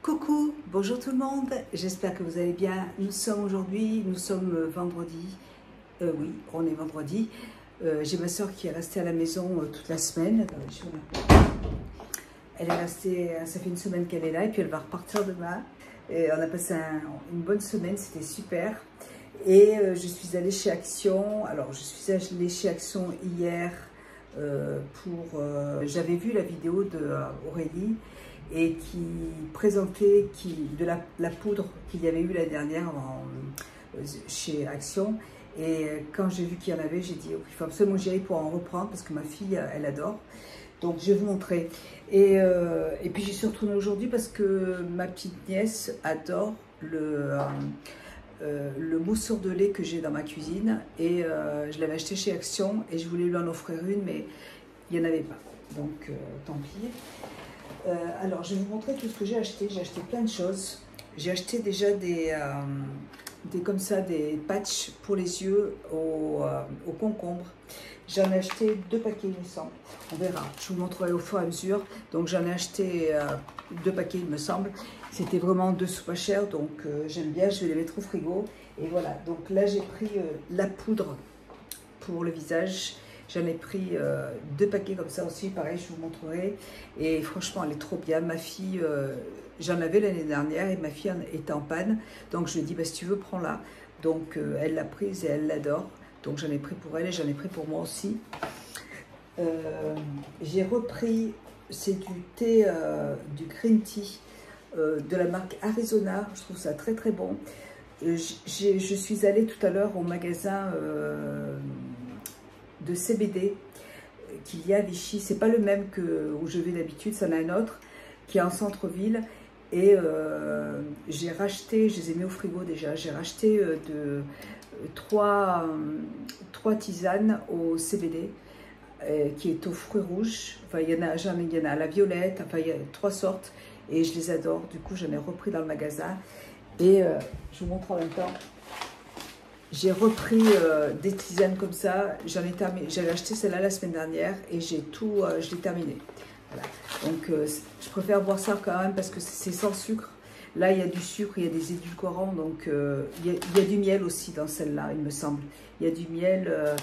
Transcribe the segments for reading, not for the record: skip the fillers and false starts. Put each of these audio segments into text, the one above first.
Coucou, bonjour tout le monde, j'espère que vous allez bien. Nous sommes vendredi, oui, on est vendredi. J'ai ma soeur qui est restée à la maison toute la semaine. Attendez, elle est restée, ça fait une semaine qu'elle est là et puis elle va repartir demain. Et on a passé une bonne semaine, c'était super. Et je suis allée chez Action. Alors je suis allée chez Action hier j'avais vu la vidéo d'Aurélie et qui présentait de la poudre qu'il y avait eu l'année dernière chez Action. Et quand j'ai vu qu'il y en avait, j'ai dit oh, il faut absolument que j'y aille pour en reprendre parce que ma fille, elle adore. Donc je vais vous montrer. Et puis j'y suis retournée aujourd'hui parce que ma petite nièce adore le mousse de lait que j'ai dans ma cuisine. Et je l'avais acheté chez Action et je voulais lui en offrir une, mais il n'y en avait pas. Donc tant pis. Alors, je vais vous montrer tout ce que j'ai acheté. J'ai acheté plein de choses. J'ai acheté déjà des patchs pour les yeux au concombre. J'en ai acheté 2 paquets, il me semble. On verra. Je vous montrerai au fur et à mesure. Donc, j'en ai acheté 2 paquets, il me semble. C'était vraiment 2 sous pas cher. Donc, j'aime bien. Je vais les mettre au frigo. Et voilà. Donc, là, j'ai pris la poudre pour le visage. J'en ai pris 2 paquets comme ça aussi, pareil, je vous montrerai. Et franchement, elle est trop bien. Ma fille, j'en avais l'année dernière et ma fille était en panne. Donc je lui ai dit, bah, si tu veux, prends-la. Donc elle l'a prise et elle l'adore. Donc j'en ai pris pour elle et j'en ai pris pour moi aussi. J'ai repris, c'est du thé, du green tea de la marque Arizona. Je trouve ça très très bon. Je suis allée tout à l'heure au magasin de CBD qu'il y a à Vichy. C'est pas le même où je vais d'habitude, ça en a un autre qui est en centre-ville. Et j'ai racheté, je les ai mis au frigo déjà, j'ai racheté trois tisanes au CBD qui est aux fruits rouges. Enfin, il y en a à la violette, enfin il y a 3 sortes et je les adore. Du coup, j'en ai repris dans le magasin et je vous montre en même temps. J'ai repris des tisanes comme ça, j'avais acheté celle-là la semaine dernière et je l'ai terminé. Voilà. Donc je préfère boire ça quand même parce que c'est sans sucre. Là il y a du sucre, il y a des édulcorants, donc il y a du miel aussi dans celle-là, il me semble. Il y a du miel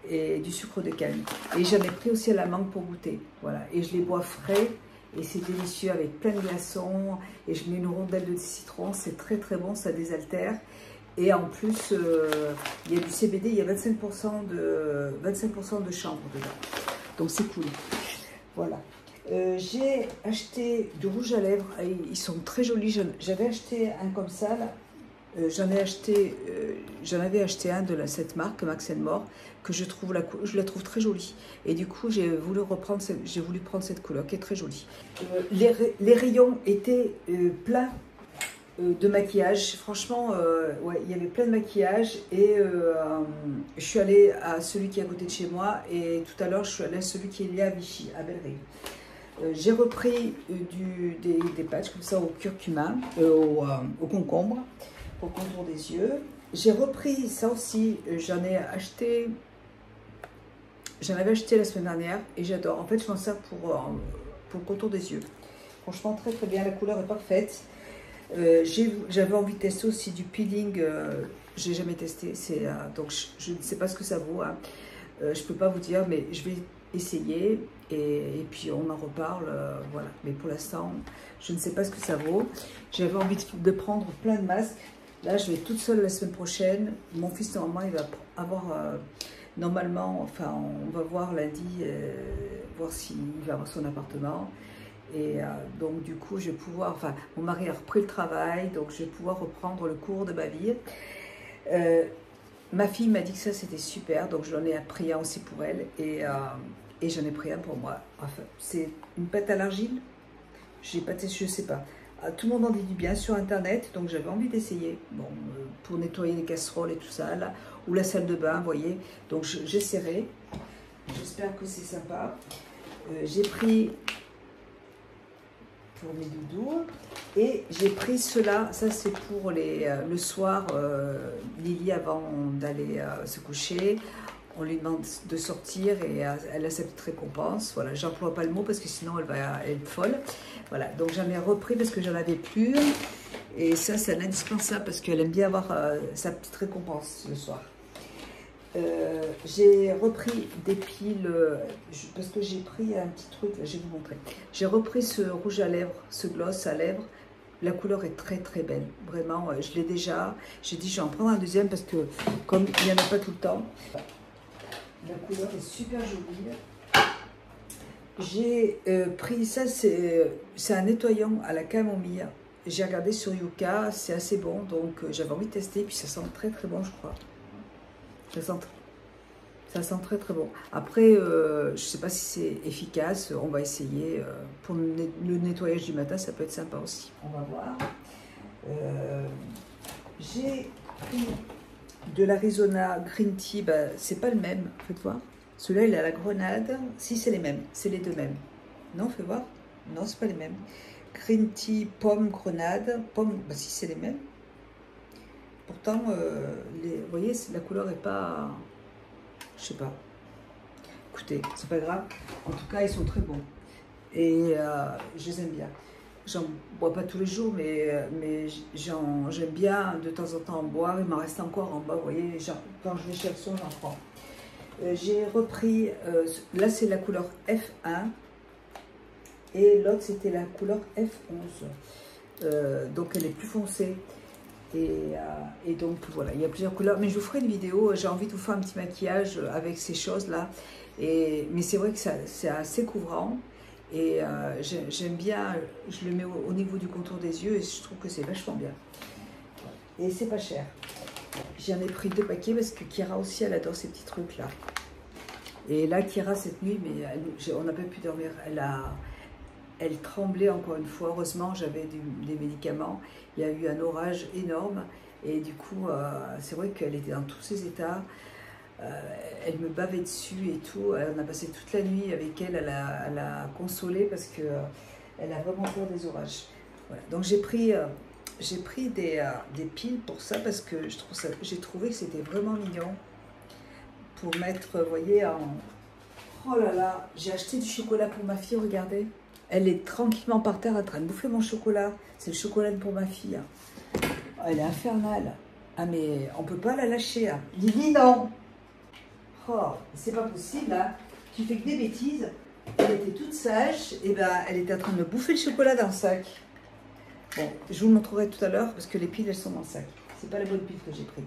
et du sucre de canne. Et j'en ai pris aussi à la mangue pour goûter. Voilà. Et je les bois frais et c'est délicieux avec plein de glaçons. Et je mets une rondelle de citron, c'est très très bon, ça désaltère. Et en plus, il y a du CBD, il y a 25% de chanvre dedans. Donc c'est cool. Voilà. J'ai acheté du rouge à lèvres. Ils sont très jolis. J'avais acheté un comme ça. J'en avais acheté un de cette marque, Max & More, que je la trouve très jolie. Et du coup, j'ai voulu prendre cette couleur qui est très jolie. Les rayons étaient pleins de maquillage. Franchement, ouais, il y avait plein de maquillage et je suis allée à celui qui est à côté de chez moi et tout à l'heure je suis allée à celui qui est lié à Vichy, à Bellerive. J'ai repris des patchs comme ça au curcuma, au concombre, pour le contour des yeux. J'ai repris ça aussi, j'en avais acheté la semaine dernière et j'adore. En fait, je m'en sers pour le contour des yeux. Franchement, très très bien, la couleur est parfaite. J'avais envie de tester aussi du peeling, je n'ai jamais testé, donc je ne sais pas ce que ça vaut, hein. Je ne peux pas vous dire, mais je vais essayer et puis on en reparle, voilà. Mais pour l'instant, je ne sais pas ce que ça vaut. J'avais envie de prendre plein de masques. Là, je vais toute seule la semaine prochaine. Mon fils, normalement, il va avoir, enfin, on va voir lundi, voir s'il va avoir son appartement. Et donc du coup, je vais pouvoir, enfin, mon mari a repris le travail, donc je vais pouvoir reprendre le cours de ma vie. Ma fille m'a dit que ça c'était super, donc je l'en ai pris un aussi pour elle et j'en ai pris un pour moi. Enfin, c'est une pâte à l'argile, je ne sais pas. Tout le monde en dit du bien sur internet, donc j'avais envie d'essayer. Bon, pour nettoyer les casseroles et tout ça, là, ou la salle de bain, vous voyez. Donc j'essaierai. J'espère que c'est sympa. J'ai pris pour mes doudous et j'ai pris cela, ça c'est pour le soir, Lily avant d'aller se coucher, on lui demande de sortir et elle a sa petite récompense. Voilà, j'emploie pas le mot parce que sinon elle va être folle. Voilà, donc j'en ai repris parce que j'en avais plus. Et ça, c'est indispensable parce qu'elle aime bien avoir sa petite récompense le soir. J'ai repris des piles, parce que j'ai pris un petit truc, là, je vais vous montrer. J'ai repris ce rouge à lèvres, ce gloss à lèvres. La couleur est très très belle, vraiment, je l'ai déjà. J'ai dit je vais en prendre un deuxième parce que comme il n'y en a pas tout le temps. La couleur est super jolie. J'ai pris ça, c'est un nettoyant à la camomille. J'ai regardé sur Yuka, c'est assez bon, donc j'avais envie de tester. Puis ça sent très très bon, je crois. Ça sent très très bon. Après, je ne sais pas si c'est efficace, on va essayer. Pour le nettoyage du matin, ça peut être sympa aussi. On va voir. J'ai pris de l'Arizona Green Tea, bah, c'est pas le même, faites voir. Celui-là, il est à la grenade. Si, c'est les mêmes, c'est les deux mêmes. Non, fais voir. Non, c'est pas les mêmes. Green Tea, pomme, grenade. Pomme, bah si, c'est les mêmes. Pourtant, vous voyez, la couleur est pas... Je sais pas. Écoutez, c'est pas grave. En tout cas, ils sont très bons. Et je les aime bien. J'en bois pas tous les jours, mais j'aime bien de temps en temps en boire. Il m'en reste encore en bas, vous voyez. Quand je vais chez Action, j'en prends. J'ai repris, là c'est la couleur F1. Et l'autre, c'était la couleur F11. Donc, elle est plus foncée. Et donc voilà, il y a plusieurs couleurs, mais je vous ferai une vidéo, j'ai envie de vous faire un petit maquillage avec ces choses là, mais c'est vrai que c'est assez couvrant et j'aime bien, je le mets au niveau du contour des yeux et je trouve que c'est vachement bien et c'est pas cher. J'en ai pris 2 paquets parce que Kira aussi elle adore ces petits trucs là, et là Kira cette nuit, mais on n'a pas pu dormir, elle tremblait encore une fois. Heureusement, j'avais des médicaments. Il y a eu un orage énorme. Et du coup, c'est vrai qu'elle était dans tous ses états. Elle me bavait dessus et tout. On a passé toute la nuit avec elle. Elle a consolé parce qu'elle a vraiment peur des orages. Voilà. Donc, j'ai pris des piles pour ça parce que j'ai trouvé que c'était vraiment mignon. Pour mettre, vous voyez, Oh là là, j'ai acheté du chocolat pour ma fille, regardez. Elle est tranquillement par terre en train de bouffer mon chocolat. C'est le chocolat pour ma fille. Elle est infernale. Ah mais on peut pas la lâcher. Hein. Lily, non. Oh, c'est pas possible. Hein. Tu fais que des bêtises. Elle était toute sage. Et ben, elle était en train de bouffer le chocolat dans le sac. Bon, je vous le montrerai tout à l'heure parce que les piles, elles sont dans le sac. C'est pas les bonnes piles que j'ai prises.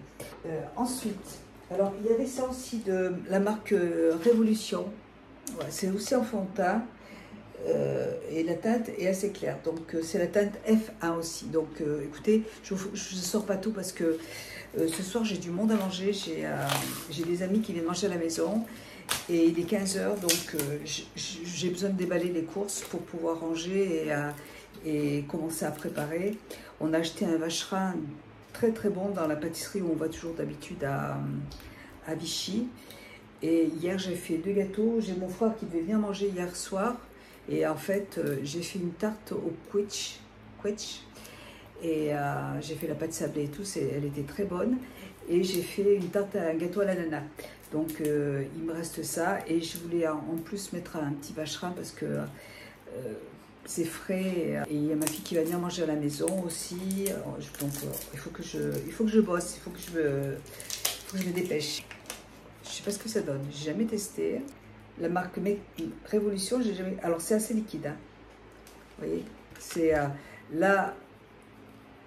Ensuite, alors il y avait ça aussi de la marque Révolution. Ouais, c'est aussi en fond de teint. Et la teinte est assez claire, donc c'est la teinte F1 aussi. Donc écoutez, je ne sors pas tout parce que ce soir j'ai du monde à manger, j'ai des amis qui viennent manger à la maison et il est 15 h, donc j'ai besoin de déballer les courses pour pouvoir ranger et commencer à préparer. On a acheté un vacherin très très bon dans la pâtisserie où on va toujours d'habitude à Vichy. Et hier j'ai fait 2 gâteaux, j'ai mon frère qui devait venir manger hier soir. Et en fait, j'ai fait une tarte au quetch et j'ai fait la pâte sablée et tout, elle était très bonne. Et j'ai fait une tarte à un gâteau à l'ananas. Donc, il me reste ça. Et je voulais en plus mettre un petit vacherin parce que c'est frais. Et il y a ma fille qui va venir manger à la maison aussi. Donc, il faut que je bosse, il faut que je me dépêche. Je ne sais pas ce que ça donne, j'ai jamais testé. La marque Révolution, j'ai jamais... Alors, c'est assez liquide. Hein. Vous voyez, c'est là,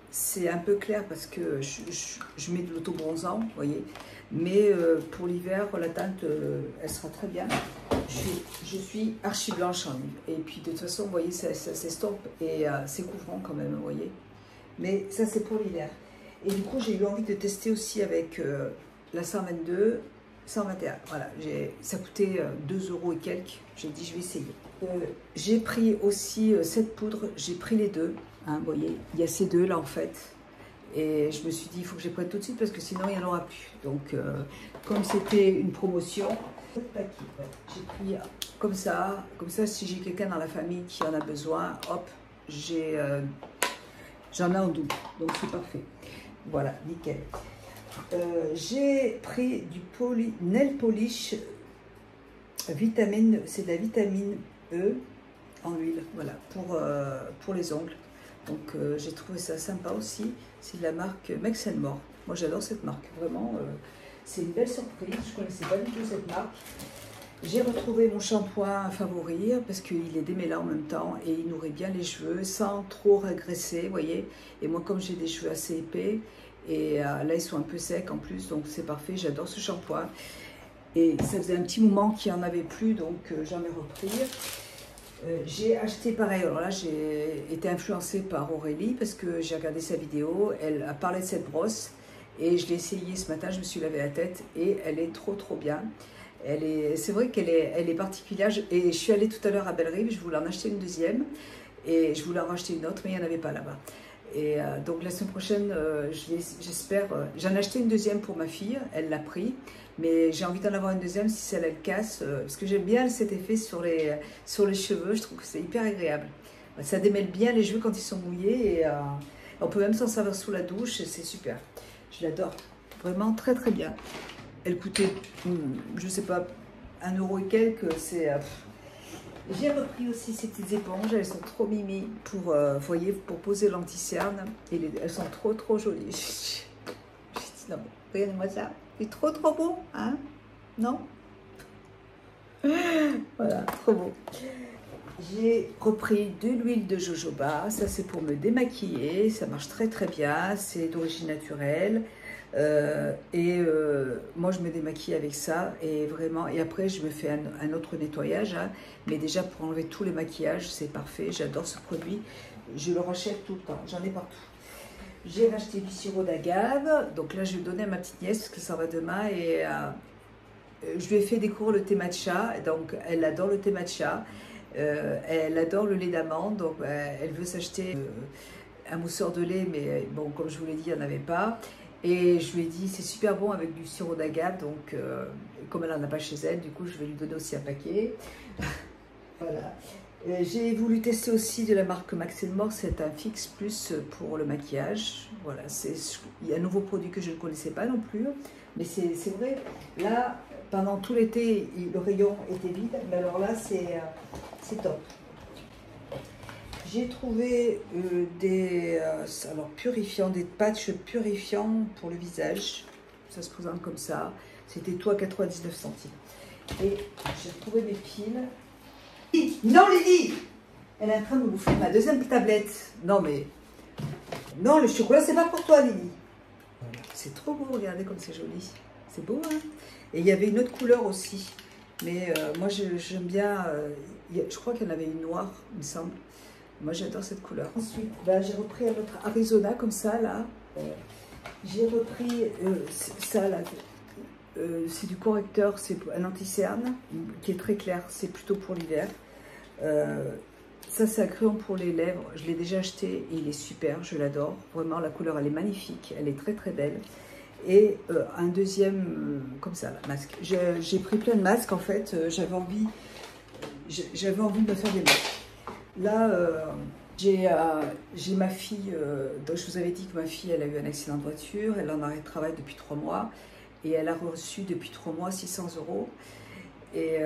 c'est un peu clair parce que je mets de l'auto-bronzant, vous voyez. Mais pour l'hiver, la teinte, elle sera très bien. Je suis archi blanche en livre. Et puis, de toute façon, vous voyez, ça s'estompe et c'est couvrant quand même, vous voyez. Mais ça, c'est pour l'hiver. Et du coup, j'ai eu envie de tester aussi avec la 122... 121, voilà, ça coûtait 2 € et quelques, j'ai dit je vais essayer. J'ai pris aussi cette poudre, j'ai pris les deux, hein, vous voyez, il y a ces deux là en fait, et je me suis dit il faut que je les prenne tout de suite parce que sinon il n'y en aura plus. Donc comme c'était une promotion, j'ai pris comme ça si j'ai quelqu'un dans la famille qui en a besoin, hop, j'en ai en double, donc c'est parfait. Voilà, nickel. J'ai pris du nail polish vitamine, c'est de la vitamine E en huile, voilà, pour les ongles. Donc j'ai trouvé ça sympa aussi. C'est de la marque Mex & More. Moi j'adore cette marque, vraiment. C'est une belle surprise, je ne connaissais pas du tout cette marque. J'ai retrouvé mon shampoing favori parce qu'il est démêlant en même temps et il nourrit bien les cheveux sans trop régresser, vous voyez. Et moi comme j'ai des cheveux assez épais et là ils sont un peu secs en plus, donc c'est parfait, j'adore ce shampoing. Et ça faisait un petit moment qu'il n'y en avait plus, donc j'en ai repris. J'ai acheté pareil, alors là j'ai été influencée par Aurélie parce que j'ai regardé sa vidéo, elle a parlé de cette brosse et je l'ai essayée ce matin, je me suis lavé la tête et elle est trop bien. C'est vrai qu'elle est particulière et je suis allée tout à l'heure à Bellerive, je voulais en acheter une deuxième et je voulais en racheter une autre mais il n'y en avait pas là-bas. Et donc la semaine prochaine, j'espère, j'en ai acheté une deuxième pour ma fille, elle l'a pris, mais j'ai envie d'en avoir une deuxième si celle elle casse, parce que j'aime bien cet effet sur les cheveux, je trouve que c'est hyper agréable. Ça démêle bien les cheveux quand ils sont mouillés et on peut même s'en servir sous la douche et c'est super. Je l'adore, vraiment très bien. Elle coûtait, je sais pas, 1 € et quelques, c'est... J'ai repris aussi ces petites éponges, elles sont trop mimi pour, voyez, pour poser l'anti-cerne. Elles sont trop jolies. Je dis non, regardez-moi ça, c'est trop beau, hein? Non? Voilà, trop beau. J'ai repris de l'huile de jojoba, ça c'est pour me démaquiller, ça marche très bien, c'est d'origine naturelle. Moi je me démaquille avec ça et vraiment, et après je me fais un autre nettoyage, hein, mais déjà pour enlever tous les maquillages c'est parfait, j'adore ce produit, je le rachète tout le temps, j'en ai partout. J'ai racheté du sirop d'agave, donc là je vais donner à ma petite nièce parce que ça va demain et je lui ai fait découvrir le thé matcha, donc elle adore le thé matcha, elle adore le lait d'amande, donc elle veut s'acheter un mousseur de lait, mais bon comme je vous l'ai dit il n'y en avait pas. Et je lui ai dit, c'est super bon avec du sirop d'agave, donc comme elle n'en a pas chez elle, du coup je vais lui donner aussi un paquet. Voilà. J'ai voulu tester aussi de la marque Mex & More, c'est un Fix Plus pour le maquillage. Voilà, il y a un nouveau produit que je ne connaissais pas non plus, mais c'est vrai, là, pendant tout l'été, le rayon était vide, mais alors là, c'est top. J'ai trouvé purifiants, des patchs purifiants pour le visage. Ça se présente comme ça. C'était tout à 99 centimes. Et j'ai retrouvé mes piles. Non, Lily! Elle est en train de me bouffer ma deuxième tablette. Non, mais... Non, le chocolat, c'est pas pour toi, Lily. C'est trop beau, regardez comme c'est joli. C'est beau, hein? Et il y avait une autre couleur aussi. Mais moi, j'aime bien... je crois qu'il y en avait une noire, il me semble. Moi, j'adore cette couleur. Ensuite, j'ai repris un autre Arizona, comme ça, là. J'ai repris ça, là. C'est du correcteur, c'est un anti-cerne, qui est très clair. C'est plutôt pour l'hiver. Ça, c'est un crayon pour les lèvres. Je l'ai déjà acheté et il est super. Je l'adore. Vraiment, la couleur, elle est magnifique. Elle est très belle. Et un deuxième, comme ça, là, masque. J'ai pris plein de masques, en fait. J'avais envie de me faire des masques. Là, j'ai ma fille, donc je vous avais dit que ma fille, elle a eu un accident de voiture, elle est en arrêt de travail depuis 3 mois et elle a reçu depuis 3 mois 600 €. Et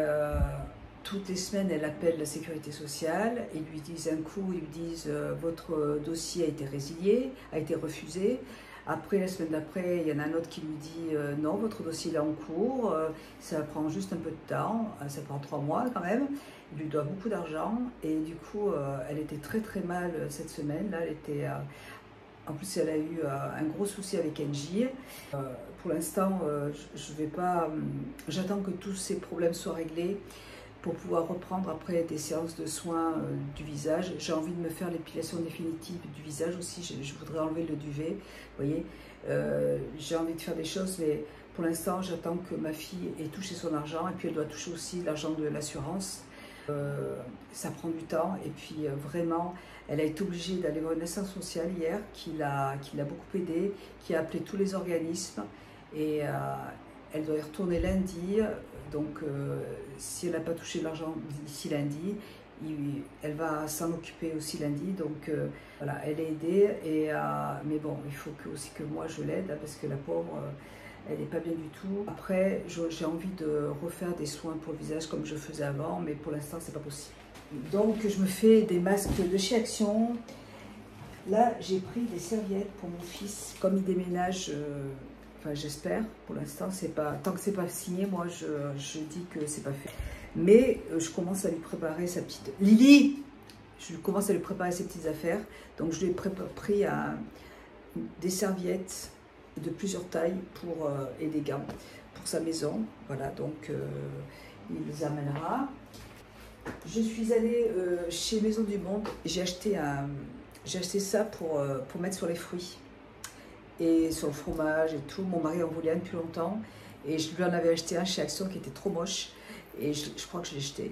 toutes les semaines, elle appelle la sécurité sociale, ils lui disent un coup, ils lui disent votre dossier a été résilié, a été refusé. Après, la semaine d'après, il y en a un autre qui lui dit non, votre dossier est en cours, ça prend juste un peu de temps, ça prend 3 mois quand même. Il lui doit beaucoup d'argent et du coup, elle était très mal cette semaine. Là, elle était, en plus, elle a eu un gros souci avec Engie. Pour l'instant, je vais pas. J'attends que tous ces problèmes soient réglés pour pouvoir reprendre après des séances de soins du visage. J'ai envie de me faire l'épilation définitive du visage aussi. Je voudrais enlever le duvet. Vous voyez, j'ai envie de faire des choses, mais pour l'instant, j'attends que ma fille ait touché son argent et puis elle doit toucher aussi l'argent de l'assurance. Ça prend du temps et puis vraiment elle a été obligée d'aller voir une assistante sociale hier qui l'a beaucoup aidée, qui a appelé tous les organismes et elle doit y retourner lundi, donc si elle n'a pas touché l'argent d'ici lundi, elle va s'en occuper aussi lundi, donc voilà, elle est aidée, mais bon, il faut aussi que moi je l'aide, hein, parce que la pauvre, elle n'est pas bien du tout. Après, j'ai envie de refaire des soins pour le visage comme je faisais avant, mais pour l'instant, c'est pas possible. Donc, je me fais des masques de chez Action. Là, j'ai pris des serviettes pour mon fils, comme il déménage. Enfin, j'espère. Pour l'instant, c'est pas tant que c'est pas signé. Moi, je dis que c'est pas fait. Mais je commence à lui préparer sa petite Lily. Je commence à lui préparer ses petites affaires. Donc, je lui ai pris des serviettes de plusieurs tailles et des gants pour sa maison. Voilà, donc il les amènera. Je suis allée chez Maison du Monde. J'ai acheté ça pour mettre sur les fruits et sur le fromage et tout. Mon mari en voulait un depuis longtemps et je lui en avais acheté un chez Action qui était trop moche et je crois que je l'ai jeté.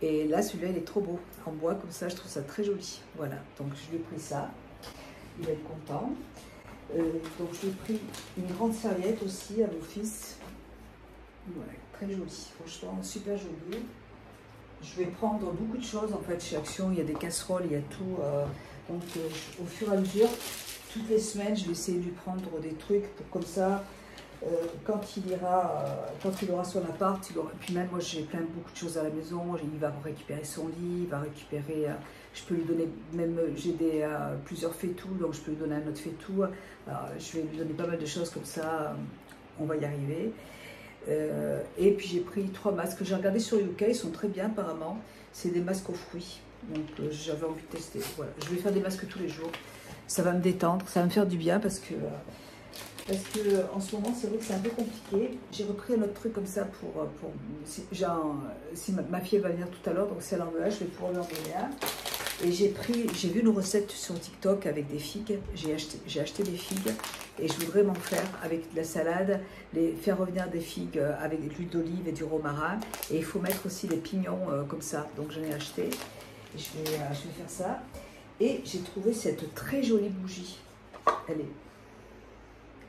Et là, celui-là, il est trop beau en bois comme ça. Je trouve ça très joli. Voilà, donc je lui ai pris ça. Il va être content. Donc je lui ai pris une grande serviette aussi à mon fils. Ouais, très jolie, franchement, super jolie. Je vais prendre beaucoup de choses en fait chez Action. Il y a des casseroles, il y a tout. Donc au fur et à mesure, toutes les semaines, je vais essayer de lui prendre des trucs pour comme ça. Quand il aura son appart, puis même moi j'ai beaucoup de choses à la maison, il va récupérer son lit, il va récupérer, je peux lui donner, même j'ai plusieurs fétous, donc je peux lui donner un autre fétou. Alors, je vais lui donner pas mal de choses comme ça, on va y arriver. Et puis j'ai pris 3 masques que j'ai regardé sur UK, ils sont très bien apparemment, c'est des masques aux fruits, donc j'avais envie de tester. Voilà, je vais faire des masques tous les jours, ça va me détendre, ça va me faire du bien parce que en ce moment, c'est vrai que c'est un peu compliqué. J'ai repris un autre truc comme ça si ma fille va venir tout à l'heure, donc si elle en veut un, je vais pouvoir lui en donner un. Et j'ai vu une recette sur TikTok avec des figues. J'ai acheté des figues et je voudrais m'en faire avec de la salade, faire revenir des figues avec de l'huile d'olive et du romarin. Et il faut mettre aussi des pignons comme ça. Donc j'en ai acheté. Et je vais faire ça. Et j'ai trouvé cette très jolie bougie.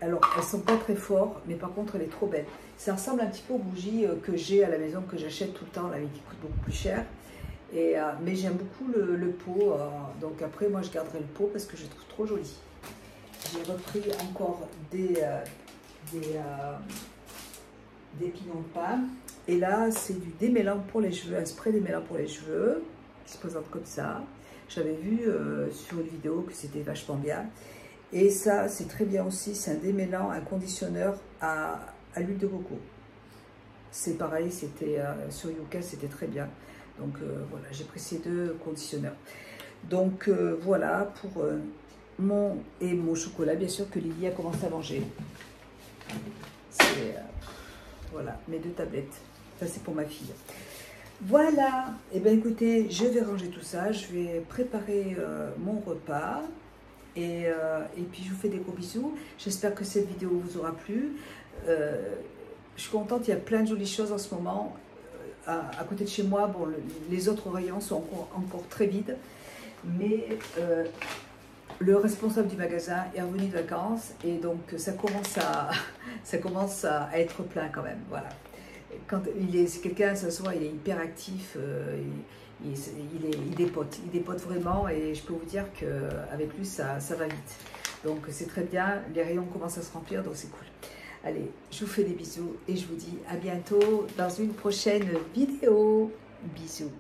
Alors, elles ne sont pas très fortes, mais par contre, elle est trop belle. Ça ressemble un petit peu aux bougies que j'ai à la maison, que j'achète tout le temps, là, qui coûtent beaucoup plus cher. Mais j'aime beaucoup le pot. Donc après, moi, je garderai le pot parce que je le trouve trop joli. J'ai repris encore des pignons de pain. Et là, c'est du démêlant pour les cheveux, un spray démêlant pour les cheveux, qui se présente comme ça. J'avais vu sur une vidéo que c'était vachement bien. Et ça, c'est très bien aussi, c'est un démêlant, un conditionneur à l'huile de coco. C'est pareil, c'était sur Yuka, c'était très bien. Donc voilà, j'ai pris ces 2 conditionneurs. Donc voilà pour mon chocolat, bien sûr, que Lily a commencé à manger. C'est voilà, mes 2 tablettes. Ça, c'est pour ma fille. Voilà, et bien écoutez, je vais ranger tout ça, je vais préparer mon repas. Et puis je vous fais des gros bisous. J'espère que cette vidéo vous aura plu. Je suis contente, il y a plein de jolies choses en ce moment. À côté de chez moi, bon, les autres rayons sont encore très vides. Mais le responsable du magasin est revenu de vacances. Et donc ça commence à être plein quand même. Voilà. Si quelqu'un s'assoit, il est hyper actif. Il dépote vraiment et je peux vous dire qu'avec lui ça va vite, donc c'est très bien, les rayons commencent à se remplir, donc c'est cool. Allez, je vous fais des bisous et je vous dis à bientôt dans une prochaine vidéo. Bisous.